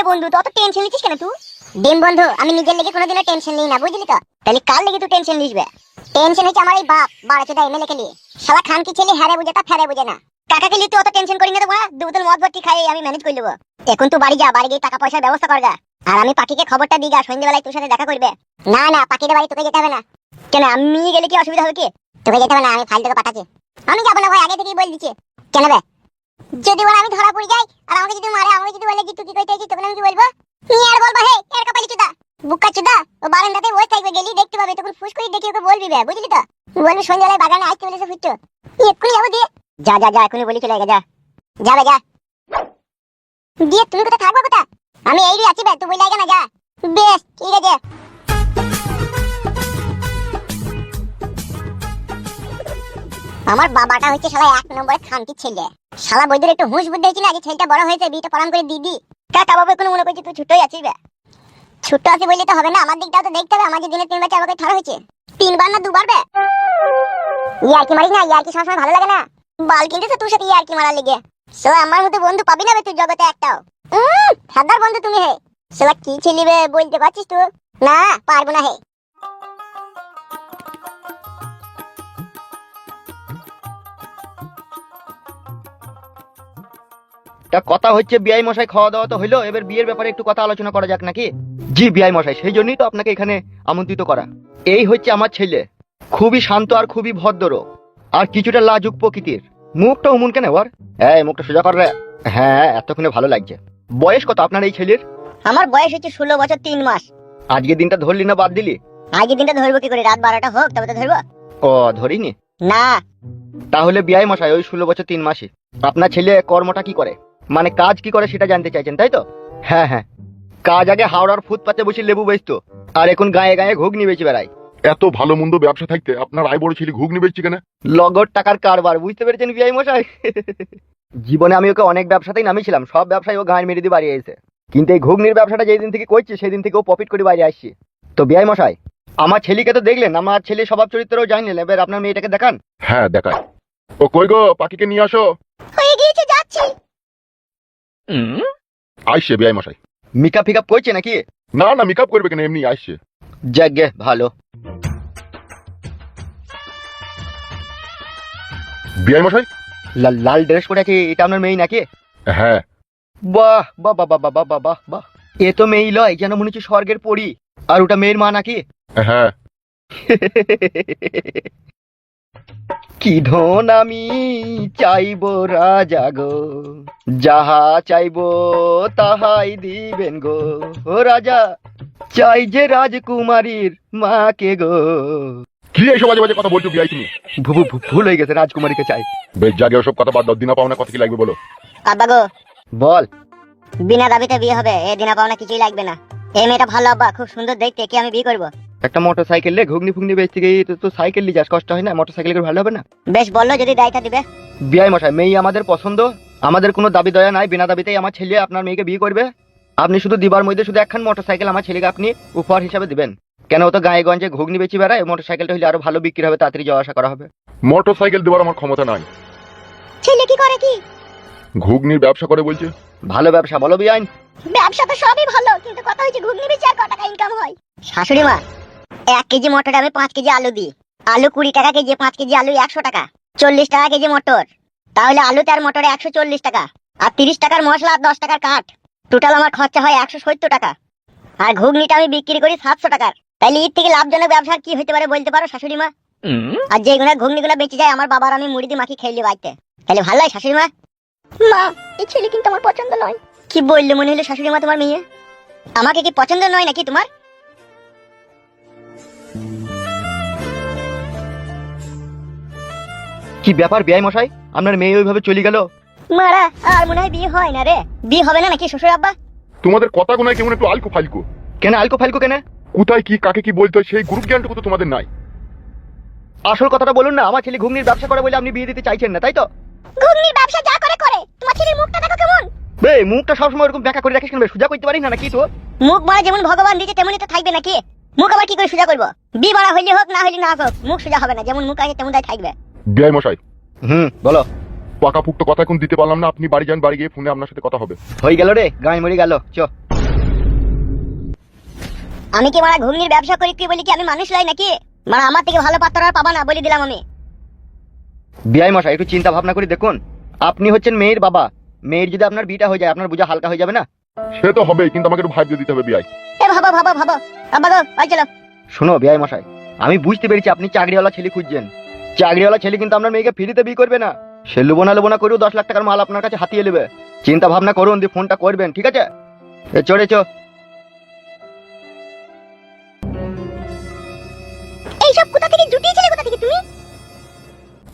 বন্ধু, তো অত টেনশন নিচ্ছিস কেন তুই? ডিম বন্ধু, আমি নিজের লেগে কোনোদিনও টেনশন নিই না, বুঝলি তো? তাহলে কার লেগে তুই টেনশন নিসবে? টেনশন হচ্ছে আমার এই বাপ বাড়াচোদা এমএলএ কে নিয়ে। শালা খান কি ছেলে, হ্যারে বুঝে তা ফেরে বুঝে না। কাকাকে নিয়ে তুই অত টেনশন করি না তো, দু বোতল মদ ভর্তি খাই আমি ম্যানেজ করে নেবো। এখন তুই বাড়ি যা, বাড়ি গিয়ে টাকা পয়সার ব্যবস্থা কর গা। আর আমি পাখিকে খবরটা দিই গা, সন্ধ্যেবেলায় তোর সাথে দেখা করবে। না না, পাখিদের বাড়ি তোকে যেতে হবে না। কেন, আমি গেলে কি অসুবিধা হবে কি? তোকে যেতে হবে না, আমি ফাইল তোকে পাঠাচ্ছি। আমি যাবো না ভাই, আগে থেকেই বলে দিচ্ছি। কেন বে? যদি ওরা আমি ধরা পড়ে যাই আর আমাকে যদি মারে, আমাকে যদি বলে যে তুই কি কইতে আছিস, তখন আমি কি বলবো? নিয়ে আর বলবো হে এর কপালি চুদা, বুকা চুদা। ও বারান্দাতে বসে থাকবে, গেলি দেখতে পাবে, তখন ফুস করে দেখি ওকে বলবি বে, বুঝলি তো? বলবি সন্ধ্যাবেলায় বাগানে আসতে বলেছে ফুটতো। এক্ষুনি যাবো দিয়ে। যা যা যা, এখনই বলি চলে যা। যাবে যা। দিয়ে তুমি কোথায় থাকবো কোথা? আমি এই আছি বে, তুই বলে আগে না যা। বেশ ঠিক আছে। আমার বাবাটা হচ্ছে শালা এক নম্বরের খানকি ছেলে। শালা বৈদ্যের একটু হুঁশ বুদ্ধি হয়েছিল, আজ ছেলেটা বড় হয়েছে, বিয়েটা পড়ান করে দিদি। কাকা বাবা কোনো মনে করছি তুই ছোটই আছিস বে? ছোট আছি বললে তো হবে না, আমার দিকটাও তো দেখতে হবে। আমার যে দিনে 3 বার 4 বার ধরা হয়েছে, 3 বার না 2 বার বে। ইয়ার্কি মারিস না, ইয়ার্কি সবসময় ভালো লাগে না। বাল কিনতেছে তোর সাথে ইয়ার্কি মারা লেগে। শালা আমার মতো বন্ধু পাবি না বে তুই জগতে একটাও। হাদার বন্ধু তুমি হে। শালা কি ছেলে বে, বলতে পারছিস তুই? না পারবো না হে। তা কথা হচ্ছে বিআই মশাই, খাওয়া দাওয়া তো হইলো, এবার বিয়ের ব্যাপারে একটু কথা আলোচনা করা যাক নাকি? জি বিআই মশাই, সেই জন্যই তো আপনাকে এখানে আমন্ত্রিত করা। এই হচ্ছে আমার ছেলে, খুবই শান্ত আর খুবই ভদ্র, আর কিছুটা লাজুক প্রকৃতির। মুখটা উমুন কেন ওর? এই মুখটা সোজা কর রে। হ্যাঁ, এতক্ষণে ভালো লাগছে। বয়স কত আপনার এই ছেলের? আমার বয়স হচ্ছে 16 বছর 3 মাস। আজকে দিনটা ধরলি না বাদ দিলি? আজকে দিনটা ধরবো কি করে? রাত 12টা হোক তবে তো ধরবো। ও ধরিনি। না। তাহলে বিআই মশাই, ওই 16 বছর 3 মাসে আপনার ছেলে কর্মটা কি করে, মানে কাজ কি করে সেটা জানতে চাইছেন তাই তো? হ্যাঁ হ্যাঁ, কাজ আগে হাওড়ার ফুটপাতে বসে লেবু বেচতো, আর এখন গায়ে গায়ে ঘুগনি বেচে বেড়ায়। এত ভালো মন্দ ব্যবসা থাকতে আপনার আই বড় ছেলে ঘুগনি বেচছে কেন? লগর টাকার কারবার, বুঝতে পেরেছেন বিআই মশাই? জীবনে আমি ওকে অনেক ব্যবসাতেই নামিয়েছিলাম, সব ব্যবসায় ও গাঁয়ের মেরে দিয়ে বাড়ি এসে, কিন্তু এই ঘুগনির ব্যবসাটা যেই দিন থেকে করছে সেই দিন থেকে ও প্রফিট করে বাইরে আসছে। তো বিআই মশাই, আমার ছেলেকে তো দেখলেন, আমার ছেলে স্বভাব চরিত্রও জানলেন, এবার আপনার মেয়েটাকে দেখান। হ্যাঁ দেখায়। ও কই গো, পাখিকে নিয়ে আসো। হয়ে গিয়েছে, যাচ্ছি। আইসে বিআই মশাই। মেকআপ ফিকআপ করছে নাকি? না না, মেকআপ করবে কেন, এমনি আইসে। যাগে ভালো। বিআই মশাই। লাল ড্রেস পরে আছে, এটা আপনার মেয়ে নাকি? হ্যাঁ। বাহ বাহ বাহ বাহ বাহ বাহ বাহ বাহ, এ তো মেয়ে লয়, যেন মনে হচ্ছে স্বর্গের পরী। আর ওটা মেয়ের মা নাকি? হ্যাঁ। কি ধন আমি চাইব রাজা গো, যাহা চাইব তাহাই দিবেন গো। ও রাজা চাই যে রাজকুমারীর মাকে গো। কি এইসব বাজে বাজে কথা বলছো বিআই তুমি? ভুল হয়ে গেছে, রাজকুমারীকে চাই। বেশ জাগে, ওসব কথা বাদ দাও। দিনা পাওনা কথা কি লাগবে বলো? আব্বা গো, বল। বিনা দাবিতে বিয়ে হবে, এ দিনা পাওনা কিছুই লাগবে না। এই মেয়েটা ভালো আব্বা, খুব সুন্দর দেখতে, কি আমি বিয়ে করবো। একটা মোটর সাইকেল লে ঘুগনি ফুগনি বেচতে গিয়ে তো সাইকেল নিয়ে যাস, কষ্ট হয় না? মোটর সাইকেল করে ভালো হবে না? বেশ বললো, যদি দায়িত্ব দিবে। বিআই মশাই, মেয়ে আমাদের পছন্দ, আমাদের কোনো দাবি দয়া নাই, বিনা দাবিতেই আমার ছেলে আপনার মেয়েকে বিয়ে করবে। আপনি শুধু দিবার মধ্যে শুধু একখান মোটর সাইকেল আমার ছেলেকে আপনি উপহার হিসাবে দিবেন। কেন, ও তো গায়ে গঞ্জে ঘুগনি বেচি বেড়ায়, মোটর সাইকেলটা হলে আরো ভালো বিক্রি হবে, তাড়াতাড়ি যাওয়া আসা করা হবে। মোটর সাইকেল দেওয়ার আমার ক্ষমতা নাই। ছেলে কি করে কি? ঘুগনির ব্যবসা করে বলছে। ভালো ব্যবসা বলো বিআইন। ব্যবসা তো সবই ভালো, কিন্তু কথা হচ্ছে ঘুগনি বেচে আর কত টাকা ইনকাম হয়। শাশুড়ি মা, 1 কেজি মটরে আমি 5 কেজি আলু দিই। আলু 20 টাকা কেজি, 5 কেজি আলু 100 টাকা, 40 টাকা কেজি মটর। তাহলে আলুতে আর মটরে 140 টাকা, আর 30 টাকার মশলা আর 10 টাকার কাঠ। টোটাল আমার খরচা হয় 170 টাকা। আর ঘুগনিটা আমি বিক্রি করি 700 টাকার। তাইলে এর থেকে লাভজনক ব্যবসা কি হতে পারে বলতে পারো শাশুড়ি মা? আর যেগুলো ঘুগনিগুলো বেঁচে যায় আমার বাবার, আমি মুড়ি দিয়ে মাখি খেয়ে বাড়িতে। তাহলে ভালো হয় শাশুড়ি মা? মা, এই ছেলে কিন্তু আমার পছন্দ নয়। কি বললে মনে হলো শাশুড়ি মা তোমার মেয়ে? আমাকে কি পছন্দ নয় নাকি তোমার? কি ব্যাপার বিআই মশাই, আপনার মেয়ে ওইভাবে চলে গেল? মারা, আর মনে হয় বিয়ে হয় না রে। বিয়ে হবে না নাকি শ্বশুর আব্বা? তোমাদের কথা গোনায় কেমন একটু আলকো ফালকো। কেন আলকো ফালকো কেন? কোথায় কি কাকে কি বলতে হয় সেই গ্রুপ জ্ঞানটুকু তো তোমাদের নাই। আসল কথাটা বলুন না, আমার ছেলে ঘুগনির ব্যবসা করে বলে আপনি বিয়ে দিতে চাইছেন না তাই তো? ঘুগনির ব্যবসা যা করে করে, তোমার ছেলের মুখটা দেখো কেমন। বে, মুখটা সবসময় এরকম ব্যাখ্যা করে রাখিস কেন? সোজা করতে পারিস না নাকি তো? মুখ মারা যেমন ভগবান দিয়েছে তেমনই তো থাকবে নাকি? মুখ আবার কি করে সোজা করবো? বিয়ে মারা হইলে হোক, না হইলে না হোক, মুখ সোজা হবে না। যেমন মুখ আছে তেমন থাকবে। বিআই মশাই, বলো। পাকাপুক্ত কথা এখন দিতে পারলাম না, আপনি বাড়ি যান, বাড়ি গিয়ে ফোনে আপনার সাথে কথা হবে। হয়ে গেল রে, গায়ে মরে গেল, চ। আমি কি মারা ঘুগনির ব্যবসা করি কি বলি কি আমি মানুষ লাই নাকি? মারা আমার থেকে ভালো পাত্র আর পাবা না বলে দিলাম আমি। বিআই মশাই একটু চিন্তা ভাবনা করে দেখুন, আপনি হচ্ছেন মেয়ের বাবা, মেয়ের যদি আপনার বিটা হয়ে যায় আপনার বোঝা হালকা হয়ে যাবে না? সে তো হবে, কিন্তু আমাকে একটু ভাবতে দিতে হবে বিআই। এ ভাবো ভাবো ভাবো আব্বা গো ভাই চলো। শোনো বিআই মশাই, আমি বুঝতে পেরেছি আপনি চাকরিওয়ালা ছেলে খুঁজছেন। চাকরিওয়ালা ছেলে কিন্তু আপনার মেয়েকে ফ্রিতে বিয়ে করবে না, সে লোবনা করেও 10 লাখ টাকার মাল আপনার কাছে হাতিয়ে নেবে। চিন্তা ভাবনা করুন দিয়ে ফোনটা করবেন, ঠিক আছে? চড়ে চো। এইসব কোথা থেকে জুটিয়েছিলে, কোথা থেকে তুমি?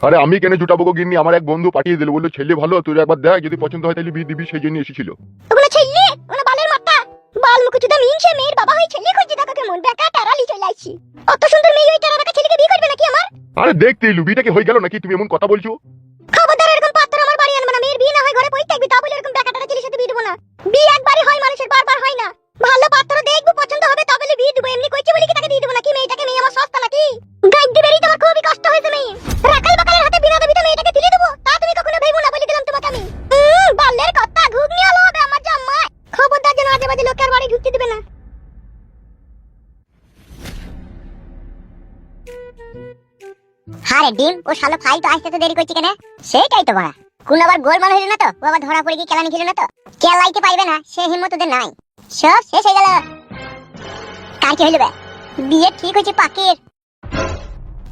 আরে আমি কেন জুটাবো গো গিন্নি, আমার এক বন্ধু পাঠিয়ে দিল, বললো ছেলে ভালো, তুই একবার দেখ, যদি পছন্দ হয় তাহলে বিয়ে দিবি, সেই জন্য এসেছিল। ওগুলো ছেলে, ওগুলো বালের মাথা, বাল মুখ চুদা মিনছে মেয়ের বাবা হয়ে ছেলে খুঁজছে, দেখো কেমন বেকা টারালি চলে আইছি। অত সুন্দর মেয়ে ওই টারা ছেলেকে বিয়ে করবে নাকি আমার? আরে দেখতে এলু, বিয়েটা কি হয়ে গেল নাকি? তুমি এমন কথা বলছো। খবরদার এরকম পাত্র আমার বাড়ি আনবে না, মেয়ের বিয়ে না হয় ঘরে বসে থাকবি, তা বলে এরকম বেকা টারা ছেলের সাথে বিয়ে দেবো না। বিয়ে একবারই হয় মানুষের, বারবার হয় না। ভালো পাত্র দেখবো, পছন্দ হবে তা বলে বিয়ে দেবো, এমনি কইছে বলে কি তাকে দিয়ে দেবো নাকি? মেয়েটাকে, মেয়ে আমার সস্তা নাকি? গাইড দিবেরই তোমার খুবই কষ্ট হয়েছে মেয়ে, রাখাল বাকালের হাতে বিনা দাবিতে মেয়েটাকে তুলে দেবো, তা তুমি কখনো ভেবো না বলে দিলাম তোমাকে আমি। বালের কথা, ঘুগনি আলো হবে আমার জামাই। খবরদার যেন আজে বাজে লোকের বাড়ি ঢুকতে দিবে না। হারে ডিম, ও শালো ফাইল তো আসতে তো দেরি করছে কেন? সেটাই তো বড়া, কোন আবার গোলমাল হইল না তো? ও আবার ধরা পড়ে গিয়ে কেলানি খেলো না তো? কেলাইতে পারবে না সে হিম্মত ওদের নাই। সব শেষ হয়ে গেল। কার কি হইল বে? বিয়ে ঠিক হয়েছে পাকির।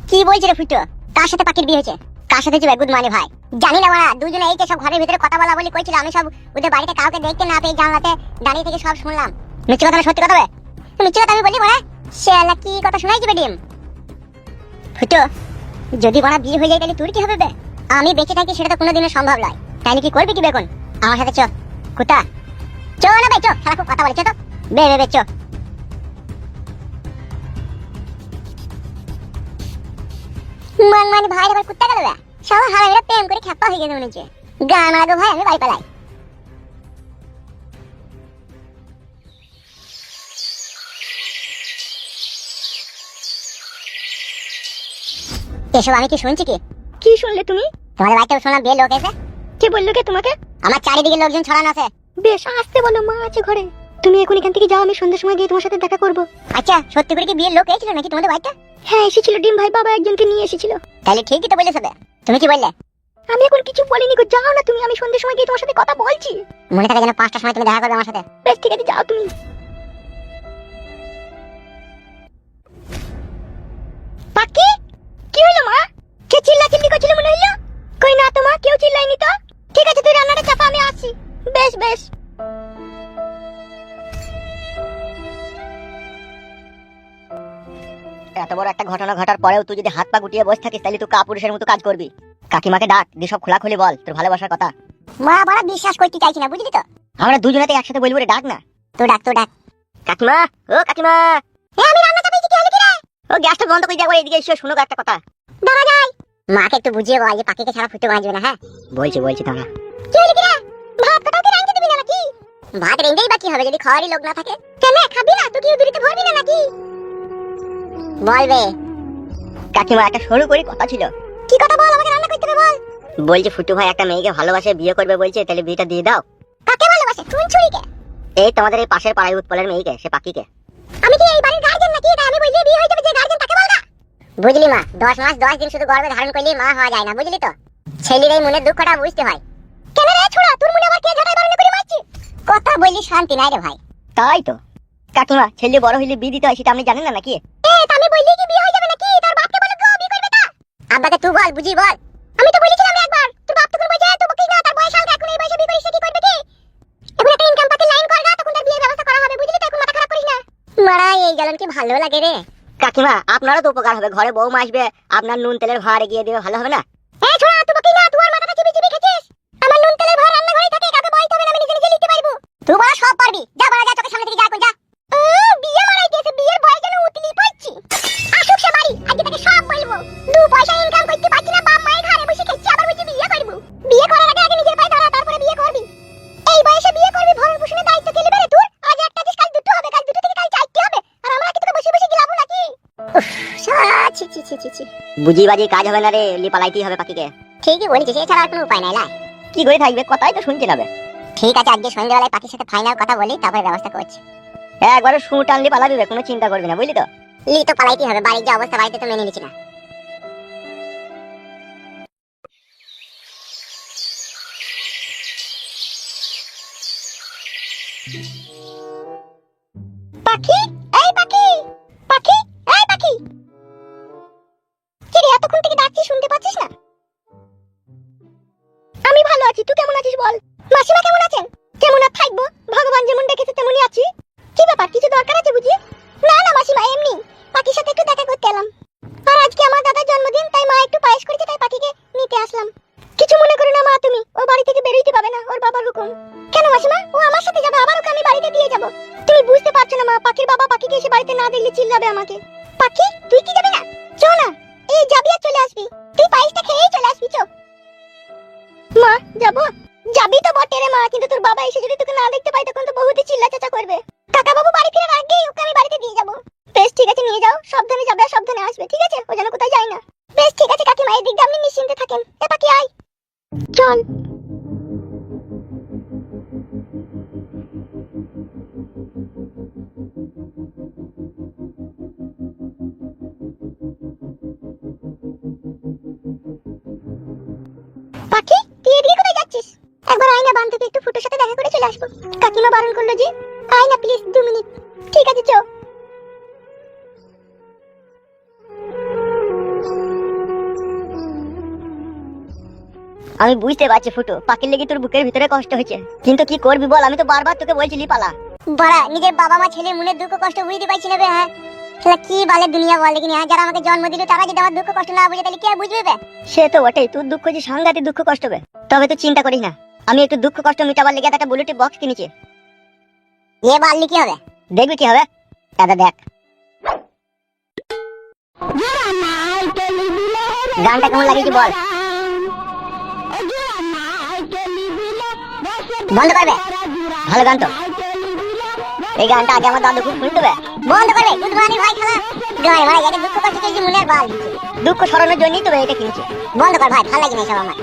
কি বলছে রে ফুটো? কার সাথে পাকির বিয়ে হয়েছে? কার সাথে হয়েছে? গুড মর্নিং ভাই। জানি না বড়া, দুজনে এই যে সব ঘরের ভিতরে কথা বলা বলি কইছিল, আমি সব ওদের বাড়িতে কাউকে দেখতে না পেয়ে জানলাতে দাঁড়িয়ে থেকে সব শুনলাম। মিথ্যে কথা না সত্যি কথা বে? মিথ্যে কথা আমি বলি বড়া? শালা কি কথা শোনাই দিবে ডিম? ফুটো, যদি বড়া বিয়ে হয়ে যায় তাহলে তোর কি হবে বে? আমি বেঁচে থাকি সেটা তো কোনোদিনও সম্ভব নয়, তাইলে কি করবি কি বেগুন? আমার সাথে চ। কুতা চ না বে, চ। শালা খুব কথা বলে, চ তো বে বে বে চ। মানে ভাই আবার কুত্তা গেল বে? সবাই হারামিরা প্রেম করে খেপা হয়ে গেছে মনে হচ্ছে। গান মারাগো ভাই, আমি বাড়ি পালাই। এসব আমি কি শুনছি? কি শুনলে তুমি? তোমাদের বাড়িতে শোনা বিয়ে লোক এসে। কে বললো কে তোমাকে? আমার চারিদিকে লোকজন ছড়ানো আছে। বেশ, আসতে বলো, মা আছে ঘরে। তুমি এখন এখান থেকে যাও, আমি সন্ধ্যার সময় গিয়ে তোমার সাথে দেখা করব। আচ্ছা, সত্যি করে কি বিয়ের লোক এসেছিল নাকি তোমাদের বাড়িতে? হ্যাঁ এসেছিল, ডিম ভাই বাবা একজনকে নিয়ে এসেছিল। তাহলে ঠিকই তো বলেছ। তুমি কি বললে? আমি এখন কিছু বলিনি গো, যাও না তুমি, আমি সন্ধ্যার সময় গিয়ে তোমার সাথে কথা বলছি। মনে থাকে যেন 5টার সময় তুমি দেখা করবে আমার সাথে। বেশ ঠিক আছে, যাও তুমি। পাকি, কি হলো মা? কে চিল্লাচিল্লি করছিল মনে হলো? কই না তো মা, কেউ চিল্লাইনি তো। ঠিক আছে তুই রান্নাটা চাপা, আমি আসছি। বেশ বেশ। এত বড় একটা ঘটনা ঘটার পরেও তুই যদি হাত পা গুটিয়ে বসে থাকিস তাহলে তুই কাপুরুষের মতো কাজ করবি। কাকিমাকে ডাক, দিয়ে সব খোলাখুলি বল তোর ভালোবাসার কথা। মা বড় বিশ্বাস করতে চাইছি না, বুঝলি তো? আমরা দুজনেতে একসাথে বলবো রে, ডাক না। তো ডাক তো ডাক। কাকিমা, ও কাকিমা। আমি রান্না চাপাইছি, কি হলো কি রে? ও গ্যাসটা বন্ধ করে যাও, এদিকে এসে শোনো একটা কথা। দাঁড়া যাই। মাকে একটু বুঝিয়ে বল যে পাখিকে ছাড়া ফুটে বাঁচবে না। হ্যাঁ বলছি দাঁড়া। কি হলো কি রে? ভাত কোথাও কি রাঁধতে দিবি না নাকি? ভাত রেঁধেই বাকি হবে যদি খাওয়ারই লোক না থাকে। কেন খাবি না? তুই কি উদুরিতে ভরবি না নাকি? বলবে। কাকিমা একটা সরু করে কথা ছিল। কি কথা বল, আমাকে রান্না করতে হবে বল। বলছে ফুটু ভাই একটা মেয়েকে ভালোবাসে, বিয়ে করবে বলছে, তাহলে বিয়েটা দিয়ে দাও। কাকে ভালোবাসে? তুই ছুরিকে? এই তোমাদের এই পাশের পাড়ায় উৎপলের মেয়েকে, সে পাখিকে। আমি কি এই বাড়ির গার্ডিয়ান নাকি? এটা আমি বললে বিয়ে হয়ে যাবে, যে গার্ডিয়ান তাকে বল না। বুঝলি মা, 10 মাস 10 দিন শুধু গর্ভে ধারণ করলেই মা হওয়া যায় না, বুঝলি তো? ছেলের এই মনের দুঃখটা বুঝতে হয়। কেন রে ছোড়া, তোর মনে আবার কে ঝাড়াই বারণ করে মারছিস? কথা বললি শান্তি নাই রে ভাই। তাই তো কাকিমা, ছেলে বড় হইলে বিয়ে দিতে হয় সেটা আপনি জানেন না নাকি? আমি বললি কি বিয়ে হয়ে যাবে নাকি? তোর বাপকে বলে গো বিয়ে করবে তা। আব্বাকে তুই বল, বুঝি বল। আমি তো বলেছিলাম একবার, তোর বাপ তখন বলছে তুই বকিস না, তার বয়স হালকা, এখন এই বয়সে বিয়ে করিস কি করবে কি? এখন একটা ইনকাম পাতি লাইন কর গা, তখন তার বিয়ের ব্যবস্থা করা হবে, বুঝলি তো? এখন মাথা খারাপ করিস না। মারা এই জ্বালান কি ভালো লাগে রে? কাকিমা আপনারও তো উপকার হবে, ঘরে বউ আসবে, আপনার নুন তেলের ভার এগিয়ে দিবে, ভালো হবে না? এই ছোড়া তুই বকিস না, তুই আর মাথাটা চিবি চিবি খেছিস। আমার নুন তেলের ভার রান্না ঘরেই থাকে, কাউকে বলতে হবে না, আমি নিজে নিজে নিতে পারবো। তুই বড় সব পারবি, যা বড় যা, চোখের সামনে থেকে যা এখন যা। বিয়ে মারাই দিয়েছে, বিয়ের বয়স যেন উতলি পড়ছি। আসুক সে বাড়ি, আজকে তাকে সব বলবো। 2 পয়সা ইনকাম করতে পারছি না, বাপ মায়ের ঘরে বসে খেয়েছি, আবার বলছি বিয়ে করবো। বিয়ে করার আগে নিজের পায়ে দাঁড়া, তারপরে বিয়ে করবি। এই বয়সে বিয়ে করবি, ভরণ পোষণের দায়িত্ব কে নেবে রে তোর? আজ একটা দিস, কাল দুটো হবে, কাল দুটো থেকে কাল 4টে হবে, আর আমরা কি তোকে বসে বসে গিলাবো নাকি? ছি ছি ছি ছি ছি। বুঝি বাজি কাজ হবে না রে, লিপালাইতেই হবে পাখিকে। ঠিকই বলেছিস, এছাড়া আর কোনো উপায় নাই। লাই কি করে থাকবে, কথাই তো শুনতে নেবে। ঠিক আছে, আজকে সন্ধ্যাবেলায় পাখির সাথে ফাইনাল কথা বলি, তারপরে ব্যবস্থা করছি। একবারে শু টানলি পালাবি, কোনো চিন্তা করবি না, বুঝলি তো? লি তো পালাইতে হবে, বাড়ির যে অবস্থা, বাড়িতে তো মেনে নিচ্ছি না। পাখি, এই পাখি, পাখি, এই পাখি, কি রে এতক্ষণ থেকে ডাকছি, শুনতে পাচ্ছিস না? আমি ভালো আছি, তুই কেমন আছিস বল? মাসিমা কেমন আছেন? কেমন আর থাকবো, ভগবান যেমন ডেকেছে তেমনই আছি। কি ব্যাপার, কিছু দরকার আছে বুঝি? না না মাসিমা, এমনি পাখির সাথে একটু দেখা করতে এলাম। আর আজকে আমার দাদার জন্মদিন, তাই মা একটু পায়েস করেছে, তাই পাখিকে নিতে আসলাম। কিছু মনে করো না মা তুমি, ও বাড়ি থেকে বেরোইতে পাবে না, ওর বাবার হুকুম। কেন মাসিমা, ও আমার সাথে যাবে, আবার ওকে আমি বাড়িতে দিয়ে যাব। তুমি বুঝতে পারছো না মা, পাখির বাবা পাখিকে এসে বাড়িতে না দেখলে চিল্লাবে আমাকে। পাখি তুই কি যাবি না? চো না, এই যাবি আর চলে আসবি, তুই পায়েসটা খেয়েই চলে আসবি, চো। মা যাবো, যাবি তো বটে রে মা, কিন্তু তোর বাবা এসে যদি তোকে না দেখতে পায় তখন তো বহুতই চিল্লা চাচা করবে। কাকা বাবু বাড়ি ফিরে আগেই ওকে আমি বাড়িতে দিয়ে যাব। বেশ ঠিক আছে, নিয়ে যাও, সাবধানে যাবে আর সাবধানে আসবে, ঠিক আছে? ও যেন কোথায় যায় না। বেশ ঠিক আছে কাকিমা, এই দিকটা আপনি নিশ্চিন্তে থাকেন। এ পাখি আয়, চল। পাখি তুই এদিকে কোথায় যাচ্ছিস? একবার আয় না, বান্ধবী একটু ফুটোর সাথে দেখা করে চলে আসবো। কাকিমা বারণ করলো যে। আয় না প্লিজ, 2 মিনিট। ঠিক আছে চল। আমি বুঝতে পারছি ফুটো, পাখির লেগে তোর বুকের ভিতরে কষ্ট হয়েছে, কিন্তু কি করবি বল, আমি তো বারবার তোকে বলছিলি পালা। বাড়া, নিজের বাবা মা ছেলে মনের দুঃখ কষ্ট বুঝতে পারছি না বে। হ্যাঁ তাহলে কি বলে দুনিয়া বল দেখিনি, হ্যাঁ যারা আমাকে জন্ম দিল তারা যদি আমার দুঃখ কষ্ট না বুঝে তাহলে কি আর বুঝবে বে? সে তো বটেই, তোর দুঃখ যে সাংঘাতিক দুঃখ কষ্ট বে। তবে তুই চিন্তা করিস না, আমি একটু দুঃখ কষ্ট মিটাবার লেগে একটা ব্লুটুথ বক্স কিনেছি। এ বাড়লি কি হবে, দেখবি কি হবে, দাদা দেখ। গানটা কেমন লাগিয়েছি বল? বন্ধ করবে, ভালো গান তো। এই গানটা আগে আমার দাদু খুব শুনতে হবে। বন্ধ করবে, গুড মর্নিং ভাই খালা। গায়ে মারা গেছে, দুঃখ কষ্ট চলছে মনের বাল দিচ্ছে, দুঃখ সরানোর জন্যই তো এটা কিনছি। বন্ধ কর ভাই, ভালো লাগে না সব আমার।